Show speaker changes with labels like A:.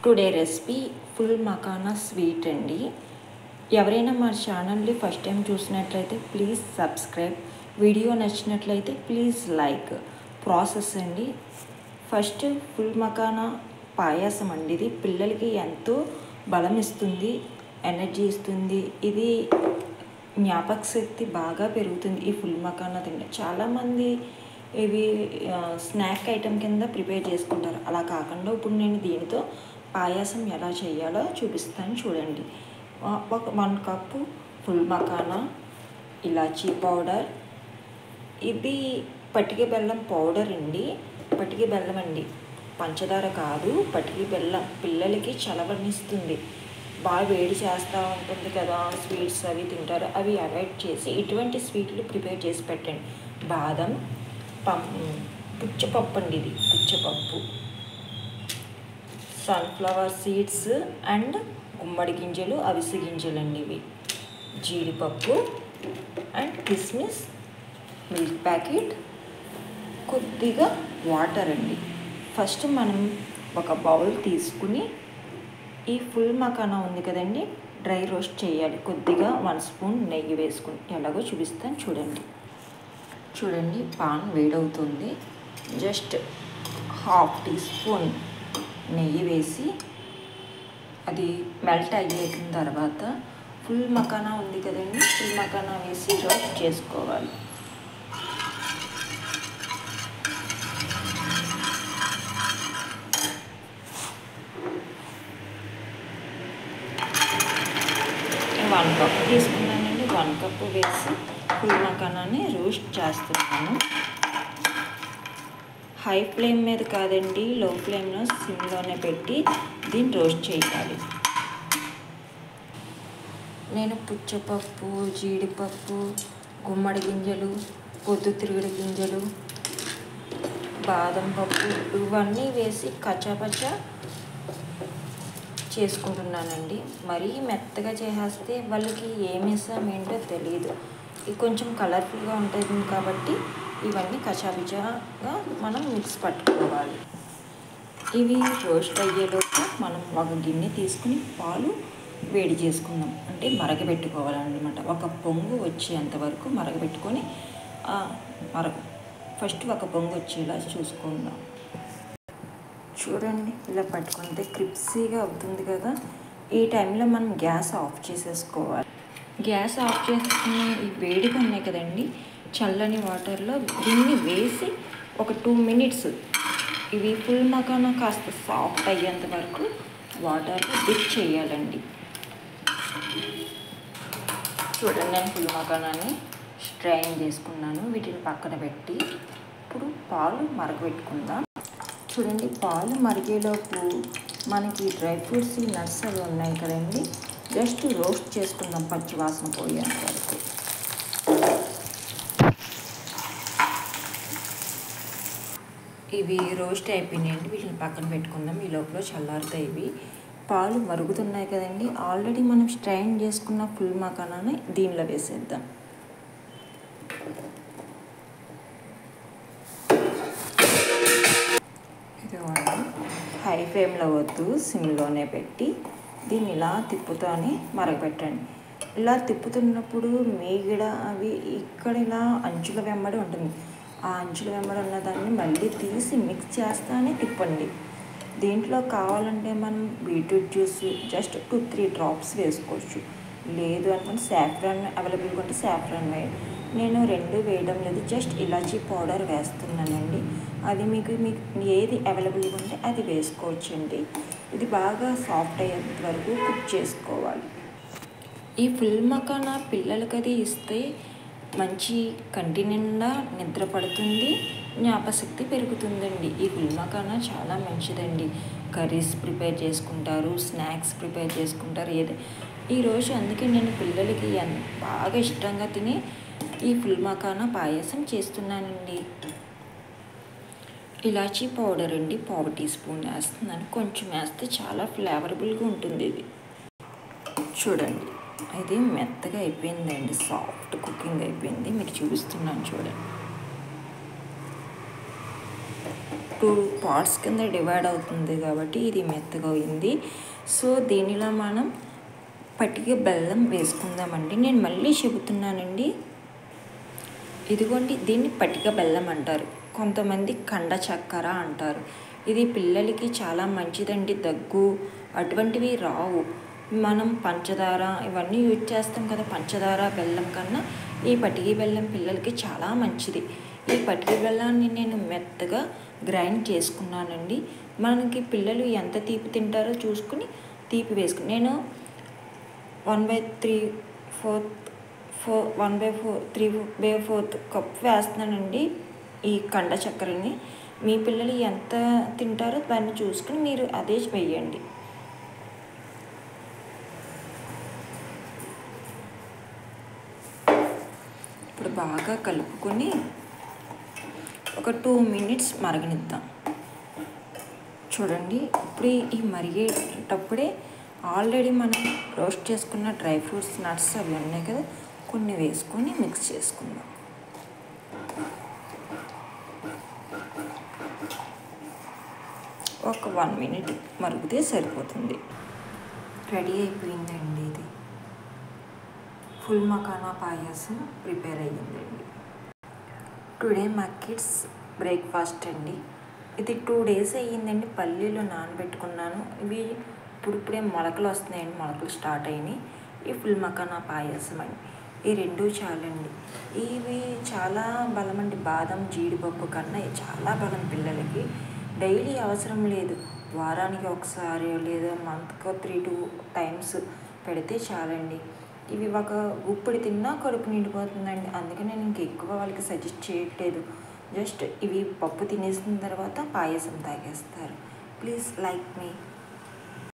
A: Today recipe full makhana sweet అండి. ఎవరైనా మా ఛానల్ని ఫస్ట్ టైం చూసినట్లయితే ప్లీజ్ సబ్స్క్రైబ్, వీడియో నచ్చినట్లయితే ప్లీజ్ లైక్. ప్రాసెస్ అండి, ఫస్ట్ ఫుల్ మకానా పాయాసం అండి. ఇది పిల్లలకి ఎంతో బలం ఇస్తుంది, ఎనర్జీ ఇస్తుంది. ఇది జ్ఞాపక శక్తి బాగా పెరుగుతుంది ఈ ఫుల్ మకానా తింటే. చాలామంది ఇవి స్నాక్ ఐటెం కింద ప్రిపేర్ చేసుకుంటారు. అలా కాకుండా ఇప్పుడు నేను దీనితో పాయాసం ఎలా చేయాలో చూపిస్తాను చూడండి. 1 కప్పు ఫుల్ మకానా, ఇలాచీ పౌడర్, ఇది పటిక బెల్లం పౌడర్ అండి. పటిక బెల్లం అండి, పంచదార కాదు, పటిక బెల్లం. పిల్లలకి చలవనిస్తుంది, బాగా వేడి చేస్తూ ఉంటుంది కదా, స్వీట్స్ అవి తింటారు. అవి అవాయిడ్ చేసి ఇటువంటి స్వీట్లు ప్రిపేర్ చేసి పెట్టండి. బాదం, పుచ్చపప్పు అండి, ఇది పుచ్చపప్పు, సన్ఫ్లవర్ సీడ్స్ అండ్ గుమ్మడి గింజలు, అవిసె గింజలు అండి ఇవి, జీడిపప్పు అండ్ కిస్మిస్, మిల్క్ ప్యాకెట్, కొద్దిగా వాటర్ అండి. ఫస్ట్ మనం ఒక బౌల్ తీసుకుని ఈ ఫుల్ మకానా ఉంది కదండి, డ్రై రోస్ట్ చేయాలి. కొద్దిగా 1 స్పూన్ నెయ్యి వేసుకుని, ఎలాగో చూపిస్తాను చూడండి. పాన్ వేడవుతుంది. జస్ట్ 1/2 టీ స్పూన్ నెయ్యి వేసి అది మెల్ట్ అయ్యేసిన తర్వాత ఫుల్ మకానా ఉంది కదండి, ఫుల్ మకానా వేసి రోస్ట్ చేసుకోవాలి. నేను 1 కప్ తీసుకున్నానండి. 1 కప్పు వేసి ఫుల్ మకానాని రోస్ట్ చేస్తున్నాను. హై ఫ్లేమ్ మీద కాదండి, లో ఫ్లేమ్లో సిమ్లోనే పెట్టి దీన్ని రోస్ట్ చేయాలి. నేను పుచ్చపప్పు, జీడిపప్పు, గుమ్మడి గింజలు, పొద్దుతిరుగుడు గింజలు, బాదం పప్పు ఇవన్నీ వేసి కచ్చాపచ్చా చేసుకుంటున్నానండి. మరీ మెత్తగా చేసేస్తే వాళ్ళకి ఏమేసామేంటో తెలియదు. ఇది కొంచెం కలర్ఫుల్గా ఉంటుంది కాబట్టి ఇవన్నీ కచ్చాపిచ్చాగా మనం మిక్స్ పట్టుకోవాలి. ఇవి రోస్ట్ అయ్యేలోపు మనం ఒక గిన్నె తీసుకుని పాలు వేడి చేసుకుందాం, అంటే మరగబెట్టుకోవాలన్నమాట. ఒక పొంగు వచ్చేంత వరకు మరగబెట్టుకొని ఫస్ట్ ఒక పొంగు వచ్చేలా చూసుకుందాం. చూడండి, ఇలా పట్టుకుంటే క్రిప్సీగా అవుతుంది కదా. ఈ టైంలో మనం గ్యాస్ ఆఫ్ చేసేసుకోవాలి. గ్యాస్ ఆఫ్ చేసుకున్న ఈ వేడిగా ఉన్నాయి కదండి, చల్లని వాటర్లో దీన్ని వేసి ఒక 2 మినిట్స్ ఇవి ఫుల్ మకానా కాస్త సాఫ్ట్ అయ్యేంత వరకు వాటర్లో డిప్ చేయాలండి. చూడండి, నేను ఫుల్ మకానాని స్ట్రైన్ చేసుకున్నాను. వీటిని పక్కన పెట్టి ఇప్పుడు పాలు మరగబెట్టుకుందాం. చూడండి, పాలు మరిగేలోపు మనకి డ్రై ఫ్రూట్స్, నట్స్ అవి ఉన్నాయి కదండి, జస్ట్ రోస్ట్ చేసుకుందాం పచ్చి వాసన పోయేంత వరకు. ఇవి రోస్ట్ అయిపోయినాయండి, వీటిని పక్కన పెట్టుకుందాం. ఈ లోపల చల్లారుతాయి. ఇవి పాలు మరుగుతున్నాయి కదండి, ఆల్రెడీ మనం స్ట్రైన్ చేసుకున్న ఫుల్ మకానాని దీనిలో వేసేద్దాం. హై ఫ్లేమ్లో వద్దు, సిమ్లోనే పెట్టి దీన్ని ఇలా తిప్పుతూనే మరగపెట్టండి. ఇలా తిప్పుతున్నప్పుడు మీగడ అవి ఇక్కడ ఇలా అంచుల వెంబడి ఉంటుంది. ఆ అంచుల వెంబడి ఉన్నదాన్ని మళ్ళీ తీసి మిక్స్ చేస్తానే తిప్పండి. దీంట్లో కావాలంటే మనం బీట్రూట్ జ్యూస్ జస్ట్ 2-3 డ్రాప్స్ వేసుకోవచ్చు. లేదు అనుకుంటే సాఫ్రాన్ అవైలబుల్గా ఉంటే సాఫ్రాన్ వేయండి. నేను 2 వేయడం లేదు, జస్ట్ ఇలాచీ పౌడర్ వేస్తున్నానండి. అది మీకు ఏది అవైలబుల్గా ఉంటే అది వేసుకోవచ్చండి. ఇది బాగా సాఫ్ట్ అయ్యేంత వరకు కుక్ చేసుకోవాలి. ఈ ఫుల్ మకానా పిల్లలకి అది ఇస్తే మంచి కంటి నిండా నిద్ర పడుతుంది, జ్ఞాపశక్తి పెరుగుతుందండి. ఈ ఫుల్ మకానా చాలా మంచిదండి. కర్రీస్ ప్రిపేర్ చేసుకుంటారు, స్నాక్స్ ప్రిపేర్ చేసుకుంటారు. ఈరోజు అందుకే నేను పిల్లలకి బాగా ఇష్టంగా తిని ఈ ఫుల్ మకానా పాయసం చేస్తున్నానండి. ఇలాచీ పౌడర్ అండి 1/4 టీ స్పూన్ వేస్తున్నాను. కొంచెం వేస్తే చాలా ఫ్లేవరబుల్గా ఉంటుంది. ఇది చూడండి, ఇది మెత్తగా అయిపోయిందండి, సాఫ్ట్ కుకింగ్ అయిపోయింది. మీకు చూపిస్తున్నాను చూడండి. 2 పార్ట్స్ కింద డివైడ్ అవుతుంది కాబట్టి ఇది మెత్తగా అయింది. సో దీనిలో మనం పటిక బెల్లం వేసుకుందామండి. నేను మళ్ళీ చెబుతున్నానండి, ఇదిగోండి దీన్ని పటిక బెల్లం అంటారు, కొంతమంది కండ చక్కెర అంటారు. ఇది పిల్లలకి చాలా మంచిదండి, దగ్గు అటువంటివి రావు. మనం పంచదార ఇవన్నీ యూజ్ చేస్తాం కదా, పంచదార బెల్లం కన్నా ఈ పటిక బెల్లం పిల్లలకి చాలా మంచిది. ఈ పటిక బెల్లాన్ని నేను మెత్తగా గ్రైండ్ చేసుకున్నానండి. మనకి పిల్లలు ఎంత తీపి తింటారో చూసుకుని తీపి వేసుకుని నేను 1/3/4 కప్ వేస్తున్నానండి ఈ కండ చక్కెరని. మీ పిల్లలు ఎంత తింటారో దాన్ని చూసుకుని మీరు అదే వేయండి. ఇప్పుడు బాగా కలుపుకొని ఒక 2 మినిట్స్ మరగనిద్దాం. చూడండి, ఇప్పుడు ఈ మరిగేటప్పుడే ఆల్రెడీ మనం రోస్ట్ చేసుకున్న డ్రై ఫ్రూట్స్, నట్స్ అవి ఉన్నాయి కదా, కొన్ని వేసుకొని మిక్స్ చేసుకుందాం. ఒక 1 మినిట్ మరిగితే సరిపోతుంది. రెడీ అయిపోయిందండి. ఇది ఫుల్ మఖానా పాయసం ప్రిపేర్ అయ్యిందండి. టుడే మా కిడ్స్ బ్రేక్ఫాస్ట్ అండి. ఇది 2 డేస్ అయ్యిందండి. పల్లీలు నానబెట్టుకున్నాను. ఇవి ఇప్పుడిప్పుడే మొలకలు వస్తున్నాయండి, మొలకలు స్టార్ట్ అయినాయి. ఈ ఫుల్ మఖానా పాయసం అండి. ఈ 2 చాలండి. ఇవి చాలా బలం అండి. బాదం జీడిపప్పు కన్నా చాలా బలం పిల్లలకి. డైలీ అవసరం లేదు, వారానికి ఒకసారి లేదా మంత్కి 3-2 టైమ్స్ పెడితే చాలండి. ఇవి ఒక గుప్పిడి తిన్నా కడుపు నిండిపోతుందండి. అందుకని నేను ఇంక ఎక్కువ వాళ్ళకి సజెస్ట్ చేయట్లేదు. జస్ట్ ఇవి పప్పు తినేసిన తర్వాత పాయసం తాగేస్తారు. Please like me.